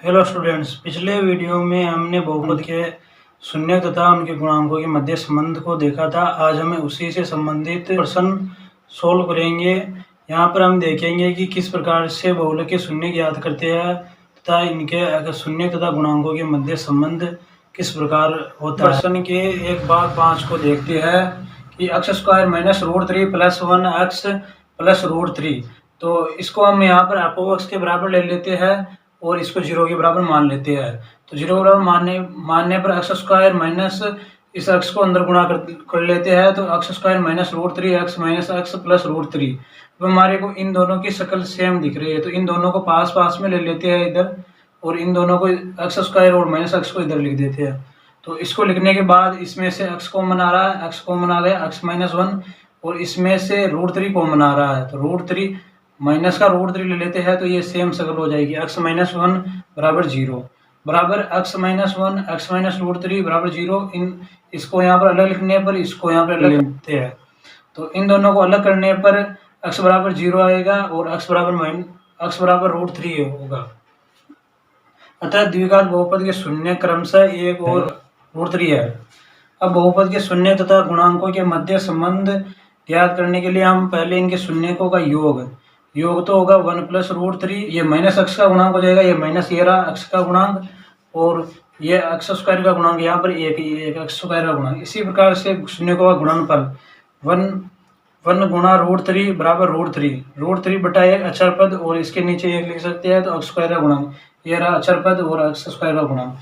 Hello students, पिछले video में हमने बहुपद के शून्य तथा उनके गुणांकों के मध्य संबंध को देखा था। आज हमें उसी से संबंधित प्रश्न सोल्व करेंगे। यहाँ पर हम देखेंगे कि किस प्रकार से बहुलक के शून्य ज्ञात करते हैं तथा इनके शून्य तथा गुणांकों के मध्य संबंध किस प्रकार होता है। प्रश्न के 1/5 को देखते हैं कि x square minus root 3 plus 1x plus root 3। तो इसको हम यहाँ पर f(x) के बराबर ले लेते हैं और इसको 0 के बराबर मान लेते हैं। तो 0 के बराबर मानने पर एक्स स्क्वायर माइनस इस एक्स को अंदर गुणा कर लेते हैं। तो x square minus root 3 x minus x plus root 3। अब हमारे को इन दोनों की शक्ल सेम दिख रही है, तो इन दोनों को पास पास में ले लेते हैं इधर, और इन दोनों को एक्स स्क्वायर और माइनस एक्स को इधर लिख देते हैं। तो इसको लिखने के बाद इसमें से एक्स कॉमन आ रहा है, एक्स कॉमन आ गया, एक्स माइनस 1, और इसमें से रूट 3 कॉमन आ रहा है। तो रूट 3 माइनस का रूट 3 ले लेते हैं, तो ये सेम शक्ल हो जाएगी। एक्स माइनस 1 बराबर 0 बराबर x minus 1 x minus root 3 बराबर 0। इसको यहाँ पर अलग लिखने पर इसको यहाँ पर अलग लिखते हैं। तो इन दोनों को अलग करने पर एक्स बराबर 0 आएगा और एक्स बराबर रूट 3 होगा। अतः द्विघात बहुपद के शून्य क्रमशः 1 और रूट 3 है। अब बहुपद के शून्य तथा गुणांकों के मध्य संबंध ज्ञात करने के लिए हम पहले इनके शून्यकों का योग तो होगा 1 प्लस रूट 3। ये माइनस एक्स का गुणांक हो जाएगा, ये माइनस ये रहा एक्स का गुणांक, और ये एक्स स्क्वायर का गुणांक यहाँ पर एक एक्स स्क्वायर का गुणांक। इसी प्रकार से शून्यकों का गुणनफल 1 गुणा रूट 3 बराबर रूट 3 बटा एक अचर पद, और इसके नीचे एक लिख सकते हैं, तो एक्स स्क्वायर का गुणांक ये रहा अचर पद और एक्स स्क्वायर का गुणांक।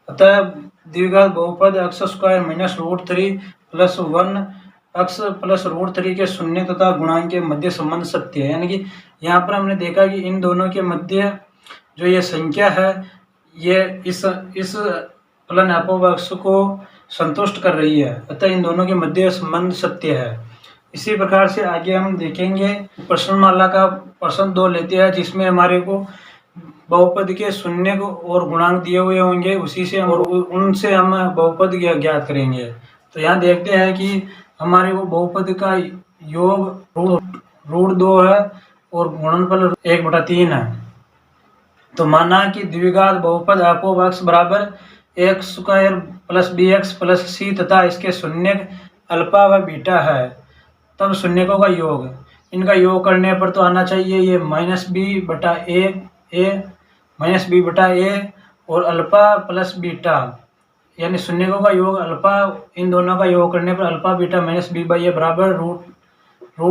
अतः द्विघात बहुपद x square minus root 3 plus 1 x plus root 3 के शून्य तथा गुणांक के मध्य संबंध सत्य है। यानी कि यहाँ पर हमने देखा कि इन दोनों के मध्य जो ये संख्या है ये इस फलन f(x) को संतुष्ट कर रही है, अतः इन दोनों के मध्य संबंध सत्य है। इसी प्रकार से आगे हम देखेंगे प्रश्नमाला का प्रश्न 2 लेते हैं, जिसमें हमारे को बहुपद के शून्य और गुणांक दिए हुए होंगे, उसी से और उनसे हम बहुपद ज्ञात करेंगे। तो यहाँ देखते हैं कि हमारे को बहुपद का योग रूट 2 है और गुणनफल 1/3 है। तो माना कि द्विघात बहुपद f(x) बराबर x square plus bx plus c तथा इसके शून्य अल्फा व बीटा है। तब शून्यकों का योग, इनका योग करने पर तो आना चाहिए ये -b/a और अल्फा प्लस बीटा, यानी शून्यकों का योग अल्फा, इन दोनों का योग करने पर अल्फा बीटा माइनस b/a बराबर रूट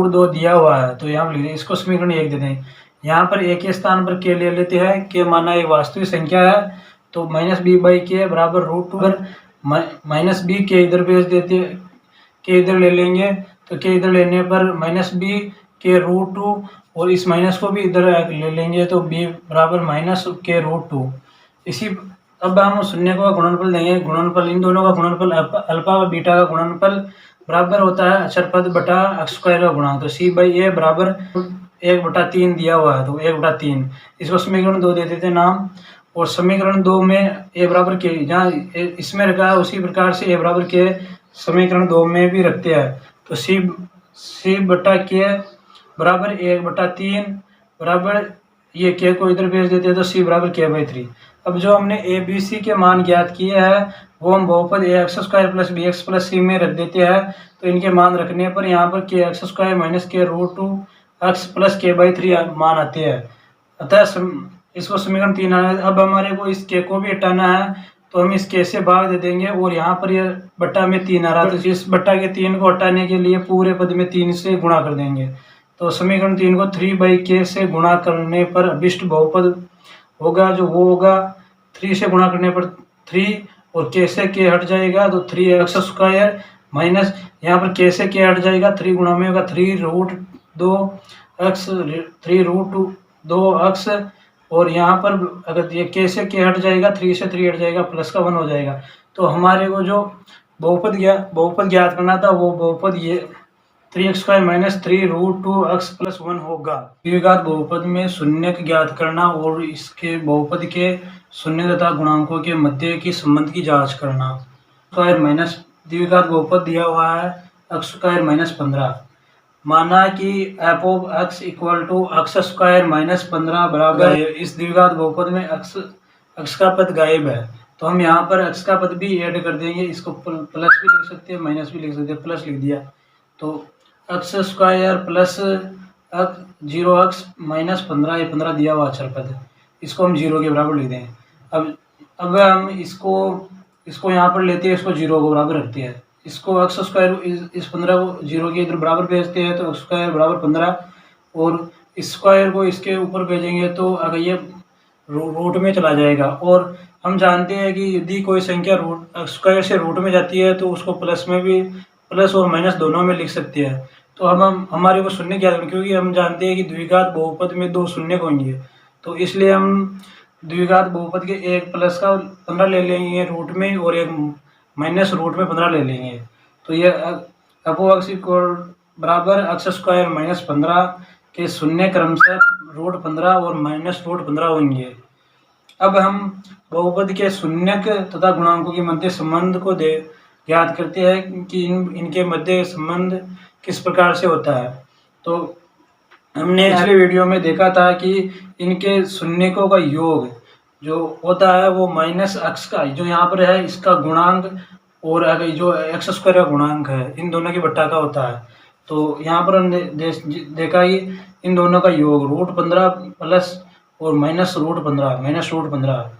2 दिया हुआ है। तो यहाँ लिख दें, इसको समीकरण 1 देते हैं। यहाँ पर a के स्थान पर k ले लेते हैं, k माना एक वास्तविक संख्या है, तो -b/k बराबर रूट 2 माइनस b k इधर भेज देते हैं, k इधर ले लेंगे, तो k इधर लेने पर -b k रूट 2, और इस माइनस को भी इधर ले लेंगे, तो b बराबर -k रूट 2। इसी अब हम शून्यकों का गुणनफल देंगे। गुणनफल इन दोनों का गुणनफल अल्फा व बीटा का गुणनफल बराबर होता है अचर पद बटा एक्स स्क्वायर का गुणांक। तो c/a बराबर 1/3 दिया हुआ है, तो 1/3। इसको समीकरण 2 दे देते हैं नाम, और समीकरण 2 में a बराबर k जहाँ इसमें रखा है उसी प्रकार से a बराबर k समीकरण 2 में भी रखते हैं। तो c/k बराबर 1/3 बराबर ये k को इधर भेज देते हैं, तो c बराबर k/3। अब जो हमने a b c के मान ज्ञात किए हैं वो हम बहुपद ax square plus bx plus c में रख देते हैं। तो इनके मान रखने पर यहाँ पर kx स्क्वायर माइनस k रूट 2 x प्लस k/3 मान आते हैं। अतः इसको समीकरण 3 आना है। अब हमारे को इस k को भी हटाना है, तो हम इस k से भाग दे देंगे, और यहाँ पर ये बट्टा में 3 आ रहा है, तो इस बट्टा के 3 को हटाने के लिए पूरे पद में 3 से गुणा कर देंगे। तो समीकरण 3 को 3/k से गुणा करने पर अभिष्ट बहुपद होगा, जो वो होगा 3 से गुणा करने पर 3, और k से k हट जाएगा, तो 3x स्क्वायर माइनस यहाँ पर k से k हट जाएगा, 3 गुणा में होगा 3 रूट 2x, और यहाँ पर अगर ये k से k हट जाएगा, 3 से 3 हट जाएगा, प्लस का 1 हो जाएगा। तो हमारे को जो बहुपद ज्ञात करना था वो बहुपद ये 3x square minus 3 root 2x plus 1 होगा। द्विघात बहुपद में शून्य ज्ञात करना और इसके बहुपद के शून्य तथा गुणांकों के मध्य की संबंध की जांच करना। स्क्वायर माइनस द्विघात बहुपद दिया हुआ है x स्क्वायर माइनस 15। माना कि f(x) equal to x square minus 15 बराबर है। इस द्विघात बहुपद में x अक्ष का पद गायब है, तो हम यहाँ पर अक्ष का पद भी ऐड कर देंगे। इसको प्लस भी लिख सकते हैं, माइनस भी लिख सकते हैं। प्लस लिख दिया तो अक्ष स्क्वायर प्लस 0 अक्ष माइनस 15, ये 15 दिया हुआ अक्षर पद, इसको हम 0 के बराबर लिख दें। अब हम इसको यहाँ पर लेते हैं, इसको 0 को बराबर रखते हैं। इसको अक्ष स्क्वायर इस 15 को 0 के इधर बराबर भेजते हैं, तो अक्ष स्क्वायर बराबर 15, और इस स्क्वायर को इसके ऊपर भेजेंगे तो अगर ये रूट में चला जाएगा। और हम जानते हैं कि यदि कोई संख्या रूट स्क्वायर से रूट में जाती है तो उसको प्लस में भी, प्लस और माइनस दोनों में लिख सकते हैं। तो हम हमारे को शून्य क्या, क्योंकि हम जानते हैं कि द्विघात बहुपद में 2 शून्य होंगे, तो इसलिए हम द्विघात बहुपद के एक प्लस का 15 ले लेंगे रूट में, और एक माइनस रूट में 15 ले लेंगे। तो ये अपो अक्ष बराबर अक्ष स्क्वायर माइनस 15 के शून्य क्रमशः रूट 15 और माइनस रूट 15 होंगे। अब हम बहुपद के शून्यक तथा गुणांकों के मध्य संबंध को ज्ञात करते हैं कि इनके मध्य संबंध किस प्रकार से होता है। तो हमने पिछले वीडियो में देखा था कि इनके शून्यकों का योग जो होता है वो माइनस अक्ष का जो यहाँ पर है इसका गुणांक, और अगर जो एक्स स्क्वायर का गुणांक है, इन दोनों की बट्टा का होता है। तो यहाँ पर हमने देखा कि इन दोनों का योग रूट 15 प्लस और माइनस रूट 15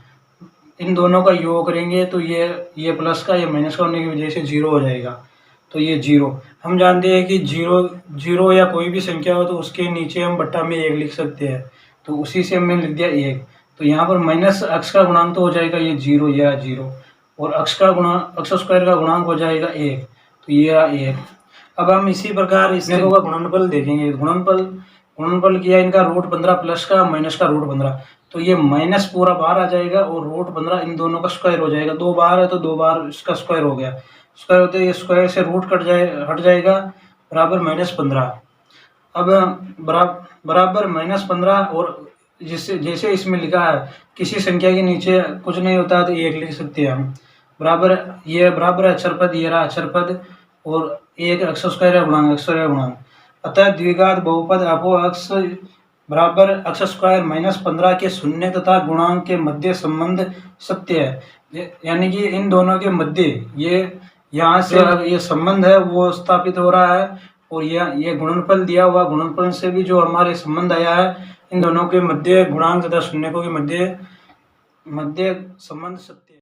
इन दोनों का योग करेंगे तो ये प्लस का ये माइनस का होने की वजह से 0 हो जाएगा। तो ये 0 हम जानते हैं कि 0 या कोई भी संख्या हो तो उसके नीचे हम बट्टा में 1 लिख सकते हैं, तो उसी से हमने लिख दिया 1। तो यहाँ पर माइनस अक्ष का गुणांक तो हो जाएगा ये 0 या 0, और अक्ष स्क्वायर का गुणांक हो जाएगा 1, तो ये रहा 1। अब हम इसी प्रकार इसका गुणनफल देखेंगे। गुणनफल किया इनका रूट 15 प्लस का माइनस का रूट 15, तो ये माइनस पूरा बाहर आ जाएगा और रूट 15 इन दोनों का स्क्वायर हो जाएगा। 2 बाहर है तो 2 बार इसका स्क्वायर हो गया, स्क्वायर होते ये स्क्वायर से रूट हट जाएगा बराबर -15। अब बराबर -15, और जैसे इसमें लिखा है किसी संख्या के नीचे कुछ नहीं होता तो 1 लिख सकते हैं हम। बराबर अक्षर पद, ये रहा अक्षर पद, और 1 अक्ष स्क्वायर का गुणांक। अतः द्विघात बहुपद अपो अक्ष बराबर अक्ष स्क्वायर -15 के शून्य तथा गुणांक के मध्य संबंध सत्य है। यानी कि इन दोनों के मध्य यहाँ से ये संबंध है वो स्थापित हो रहा है, और ये गुणनफल दिया हुआ गुणनफल से भी जो हमारे संबंध आया है, इन दोनों के मध्य गुणांक तथा शून्यकों के मध्य संबंध सत्य